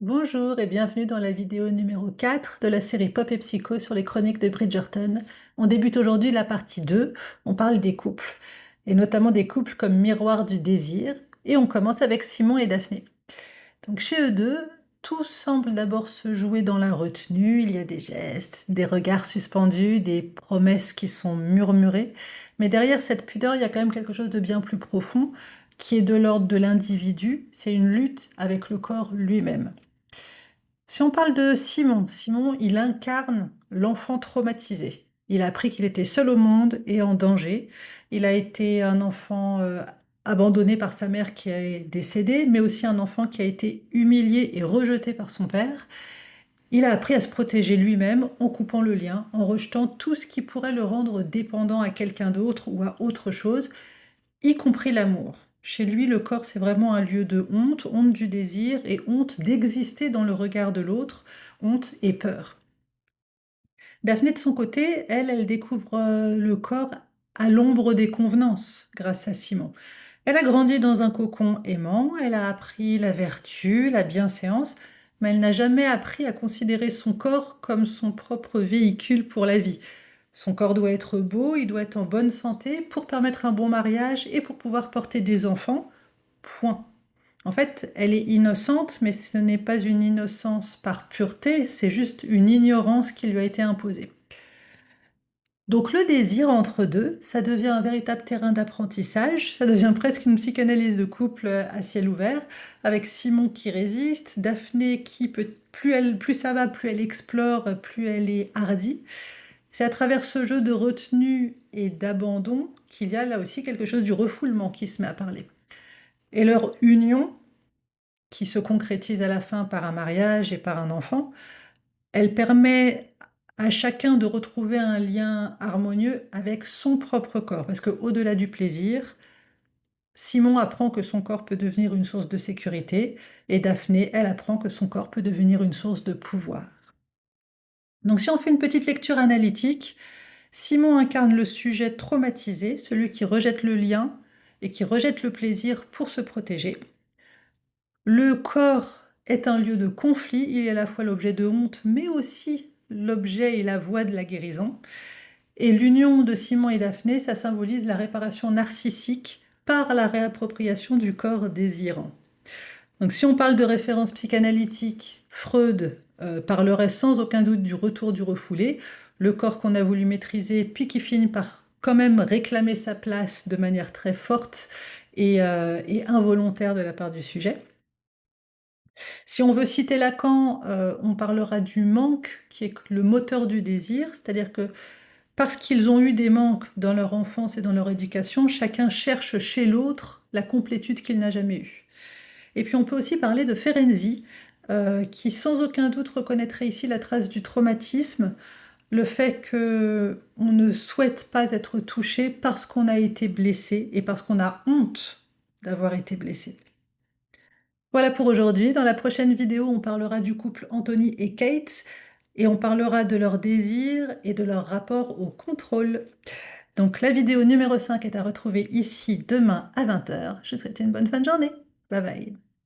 Bonjour et bienvenue dans la vidéo numéro 4 de la série Pop et Psycho sur les chroniques de Bridgerton. On débute aujourd'hui la partie 2, on parle des couples, et notamment des couples comme miroir du désir, et on commence avec Simon et Daphné. Donc chez eux deux, tout semble d'abord se jouer dans la retenue, il y a des gestes, des regards suspendus, des promesses qui sont murmurées, mais derrière cette pudeur, il y a quand même quelque chose de bien plus profond, qui est de l'ordre de l'individu, c'est une lutte avec le corps lui-même. Si on parle de Simon, Simon, il incarne l'enfant traumatisé. Il a appris qu'il était seul au monde et en danger. Il a été un enfant abandonné par sa mère qui est décédée, mais aussi un enfant qui a été humilié et rejeté par son père. Il a appris à se protéger lui-même en coupant le lien, en rejetant tout ce qui pourrait le rendre dépendant à quelqu'un d'autre ou à autre chose, y compris l'amour. Chez lui, le corps, c'est vraiment un lieu de honte, honte du désir et honte d'exister dans le regard de l'autre, honte et peur. Daphné, de son côté, elle découvre le corps à l'ombre des convenances grâce à Simon. Elle a grandi dans un cocon aimant, elle a appris la vertu, la bienséance, mais elle n'a jamais appris à considérer son corps comme son propre véhicule pour la vie. Son corps doit être beau, il doit être en bonne santé pour permettre un bon mariage et pour pouvoir porter des enfants. Point. En fait, elle est innocente, mais ce n'est pas une innocence par pureté, c'est juste une ignorance qui lui a été imposée. Donc le désir entre deux, ça devient un véritable terrain d'apprentissage, ça devient presque une psychanalyse de couple à ciel ouvert, avec Simon qui résiste, Daphné qui, plus ça va, plus elle explore, plus elle est hardie. C'est à travers ce jeu de retenue et d'abandon qu'il y a là aussi quelque chose du refoulement qui se met à parler. Et leur union, qui se concrétise à la fin par un mariage et par un enfant, elle permet à chacun de retrouver un lien harmonieux avec son propre corps. Parce qu'au-delà du plaisir, Simon apprend que son corps peut devenir une source de sécurité et Daphné, elle apprend que son corps peut devenir une source de pouvoir. Donc si on fait une petite lecture analytique, Simon incarne le sujet traumatisé, celui qui rejette le lien et qui rejette le plaisir pour se protéger. Le corps est un lieu de conflit, il est à la fois l'objet de honte, mais aussi l'objet et la voie de la guérison. Et l'union de Simon et Daphné, ça symbolise la réparation narcissique par la réappropriation du corps désirant. Donc si on parle de référence psychanalytique, Freud parlerait sans aucun doute du retour du refoulé, le corps qu'on a voulu maîtriser, puis qui finit par quand même réclamer sa place de manière très forte et involontaire de la part du sujet. Si on veut citer Lacan, on parlera du manque qui est le moteur du désir, c'est-à-dire que parce qu'ils ont eu des manques dans leur enfance et dans leur éducation, chacun cherche chez l'autre la complétude qu'il n'a jamais eue. Et puis on peut aussi parler de Ferenczi, qui sans aucun doute reconnaîtrait ici la trace du traumatisme, le fait qu'on ne souhaite pas être touché parce qu'on a été blessé et parce qu'on a honte d'avoir été blessé. Voilà pour aujourd'hui. Dans la prochaine vidéo, on parlera du couple Anthony et Kate et on parlera de leurs désirs et de leur rapport au contrôle. Donc la vidéo numéro 5 est à retrouver ici demain à 20 h. Je vous souhaite une bonne fin de journée. Bye bye.